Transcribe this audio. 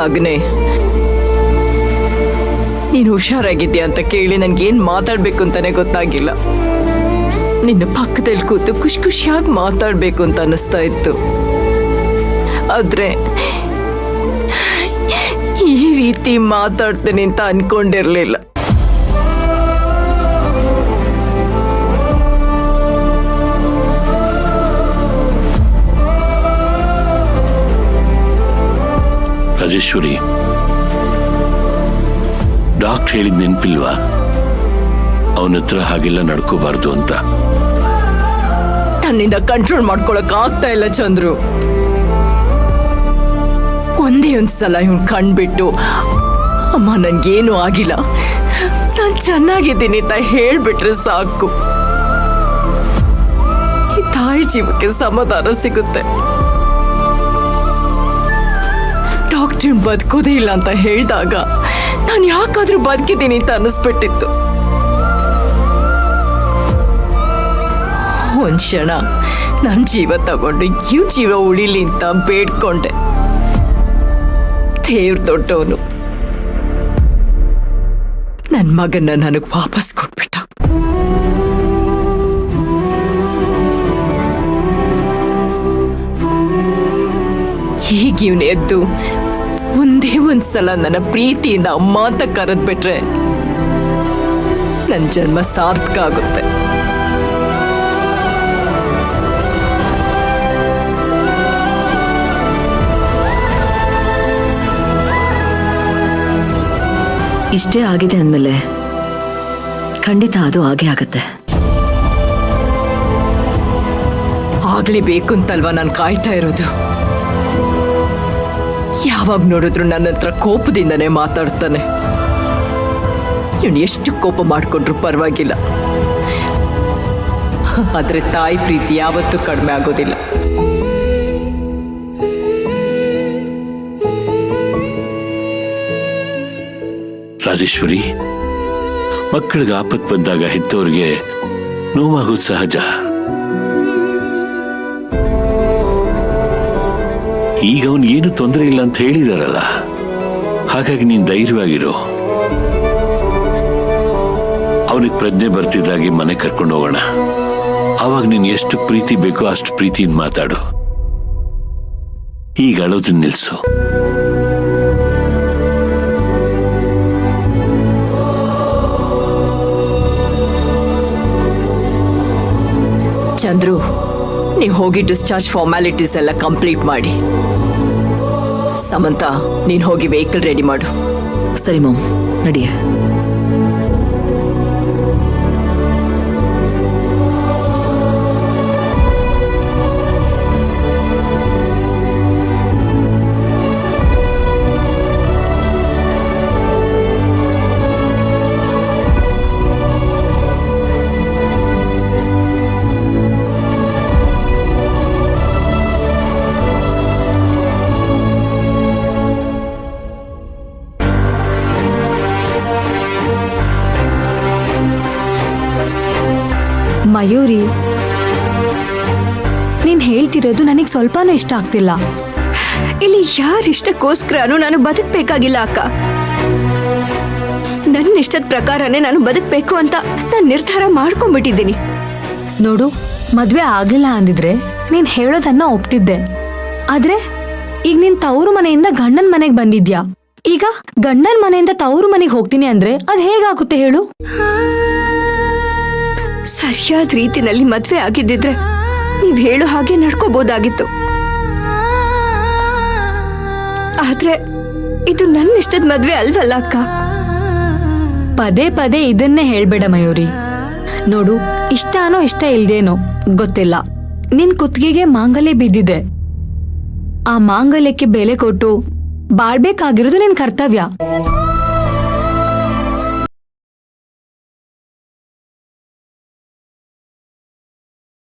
ಅಗ್ನೆ, ನೀನು ಹುಷಾರಾಗಿದ್ಯಾ ಅಂತ ಕೇಳಿ ನನ್ಗೇನ್ ಮಾತಾಡ್ಬೇಕು ಅಂತಾನೆ ಗೊತ್ತಾಗಿಲ್ಲ. ನಿನ್ನ ಪಕ್ಕದಲ್ಲಿ ಕೂತು ಖುಷಿ ಖುಷಿಯಾಗಿ ಮಾತಾಡ್ಬೇಕು ಅಂತ ಅನಿಸ್ತಾ ಇತ್ತು. ಆದ್ರೆ ಈ ರೀತಿ ಮಾತಾಡ್ತೇನೆ ಅಂತ ಅನ್ಕೊಂಡಿರ್ಲಿಲ್ಲ. ರಾಜೇಶ್ವರಿ, ಡಾಕ್ಟರ್ ಹೇಳಿದ್ ನೆನ್ಪಿಲ್ವಾ? ಅವನ ಹತ್ರ ಹಾಗೆಲ್ಲ ನಡ್ಕೋಬಾರ್ದು ಅಂತ. ನನ್ನಿಂದ ಕಂಟ್ರೋಲ್ ಮಾಡ್ಕೊಳಕ್ ಆಗ್ತಾ ಇಲ್ಲ ಚಂದ್ರು. ಒಂದೇ ಒಂದ್ಸಲ ಇವನ್ ಕಂಡ್ಬಿಟ್ಟು ಅಮ್ಮ ನನ್ಗೇನು ಆಗಿಲ್ಲ, ನಾನ್ ಚೆನ್ನಾಗಿದ್ದೀನಿ ಅಂತ ಹೇಳ್ಬಿಟ್ರೆ ಸಾಕು. ಈ ತಾಯಿ ಜೀವಕ್ಕೆ ಸಮಾಧಾನ ಸಿಗುತ್ತೆ. ಡಾಕ್ಟರ್ ಬದುಕೋದೇ ಇಲ್ಲ ಅಂತ ಹೇಳಿದಾಗ ನಾನು ಯಾಕಾದ್ರೂ ಬದುಕಿದ್ದೀನಿ ಅಂತ ಅನ್ನಿಸ್ಬಿಟ್ಟಿತ್ತು. ಒಂದ್ ಕ್ಷಣ ನನ್ನ ಜೀವ ತಗೊಂಡು ಇವ್ ಜೀವ ಉಳಿಲಿ ಅಂತ ಬೇಡ್ಕೊಂಡೆ. ದೇವ್ರ ದೊಡ್ಡವನು ನನ್ನ ಮಗನ್ನ ನನಗ್ ವಾಪಸ್ ಕೊಟ್ಬಿಟ್ಟ. ಈಗ ಇವನು ಎದ್ದು ಒಂದೇ ಒಂದ್ಸಲ ನನ್ನ ಪ್ರೀತಿಯಿಂದ ಅಮ್ಮ ಅಂತ ಕರೆದ್ಬಿಟ್ರೆ ನನ್ನ ಜನ್ಮ ಸಾರ್ಥಕ ಆಗುತ್ತೆ. ಇಷ್ಟೇ ಆಗಿದೆ ಅಂದಮೇಲೆ ಖಂಡಿತ ಅದು ಹಾಗೆ ಆಗತ್ತೆ. ಆಗ್ಲೇಬೇಕು ಅಂತಲ್ವಾ ನಾನು ಕಾಯ್ತಾ ಇರೋದು. ಯಾವಾಗ ನೋಡಿದ್ರು ನನ್ನ ಹತ್ರ ಕೋಪದಿಂದನೇ ಮಾತಾಡ್ತಾನೆ. ಇವನು ಎಷ್ಟು ಕೋಪ ಮಾಡ್ಕೊಂಡ್ರು ಪರವಾಗಿಲ್ಲ, ಆದ್ರೆ ತಾಯಿ ಪ್ರೀತಿ ಯಾವತ್ತೂ ಕಡಿಮೆ ಆಗೋದಿಲ್ಲ. ರಾಜೇಶ್ವರಿ, ಮಕ್ಕಳಿಗೆ ಆಪತ್ತು ಬಂದಾಗ ಹೆತ್ತವರಿಗೆ ನೋವಾಗೋದು ಸಹಜ. ಈಗ ಅವನ್ ಏನು ತೊಂದರೆ ಇಲ್ಲ ಅಂತ ಹೇಳಿದಾರಲ್ಲ, ಹಾಗಾಗಿ ನೀನ್ ಧೈರ್ಯವಾಗಿರು. ಅವನಿಗೆ ಪ್ರಜ್ಞೆ ಬರ್ತಿದ್ದಾಗಿ ಮನೆ ಕರ್ಕೊಂಡು ಹೋಗೋಣ. ಆವಾಗ ನೀನ್ ಎಷ್ಟು ಪ್ರೀತಿ ಬೇಕೋ ಅಷ್ಟು ಪ್ರೀತಿಯಿಂದ ಮಾತಾಡು. ಈಗ ಅಳೋದನ್ನ ನಿಲ್ಸು. ಚಂದ್ರು, ನೀವು ಹೋಗಿ ಡಿಸ್ಚಾರ್ಜ್ ಫಾರ್ಮ್ಯಾಲಿಟೀಸ್ ಎಲ್ಲ ಕಂಪ್ಲೀಟ್ ಮಾಡಿ. ಸಮಂತ, ನೀನು ಹೋಗಿ ವೆಹಿಕಲ್ ರೆಡಿ ಮಾಡು. ಸರಿ ಮಾಮ್, ನಡಿಯ. ಮಯೂರಿ, ನೀನ್ ಹೇಳ್ತಿರೋದು ನನಗೆ ಸ್ವಲ್ಪನೂ ಇಷ್ಟ ಆಗ್ತಿಲ್ಲ. ಇಲ್ಲಿ ಯಾರಿಷ್ಟಕ್ಕೋಸ್ಕರನೂ ನಾನು ಬದುಕಬೇಕಾಗಿಲ್ಲ ಅಕ್ಕ. ನನ್ನ ಇಷ್ಟದ ಪ್ರಕಾರನೇ ನಾನು ಬದುಕಬೇಕು ಅಂತ ನಾನು ನಿರ್ಧಾರ ಮಾಡ್ಕೊಂಡ್ಬಿಟ್ಟಿದ್ದೀನಿ. ನೋಡು, ಮದ್ವೆ ಆಗ್ಲಿಲ್ಲ ಅಂದಿದ್ರೆ ನೀನ್ ಹೇಳೋದನ್ನ ಒಪ್ತಿದ್ದೆ. ಆದ್ರೆ ಈಗ ನೀನ್ ತವರು ಮನೆಯಿಂದ ಗಂಡನ ಮನೆಗೆ ಬಂದಿದ್ಯಾ. ಈಗ ಗಂಡನ ಮನೆಯಿಂದ ತವರು ಮನೆಗೆ ಹೋಗ್ತೀನಿ ಅಂದ್ರೆ ಅದ್ ಹೇಗಾಗುತ್ತೆ ಹೇಳು? ಸರಿಯಾದ ರೀತಿನಲ್ಲಿ ಮದ್ವೆ ಆಗಿದ್ದಿದ್ರೆ ನೀವ್ ಹೇಳೋ ಹಾಗೆ ನಡ್ಕೋಬಹುದಾಗಿತ್ತು. ಆದ್ರೆ ಇದು ನನ್ನ ಇಷ್ಟದ ಮದ್ವೆ ಅಲ್ವಲ್ಲ ಅಕ್ಕ. ಪದೇ ಪದೇ ಇದನ್ನೇ ಹೇಳ್ಬೇಡ ಮಯೂರಿ. ನೋಡು, ಇಷ್ಟನೋ ಇಷ್ಟ ಇಲ್ದೇನೋ ಗೊತ್ತಿಲ್ಲ, ನಿನ್ ಕುತ್ತಿಗೆಗೆ ಮಾಂಗಲ್ಯ ಬಿದ್ದಿದೆ. ಆ ಮಾಂಗಲ್ಯಕ್ಕೆ ಬೆಲೆ ಕೊಟ್ಟು ಬಾಳ್ಬೇಕಾಗಿರೋದು ನಿನ್ ಕರ್ತವ್ಯ.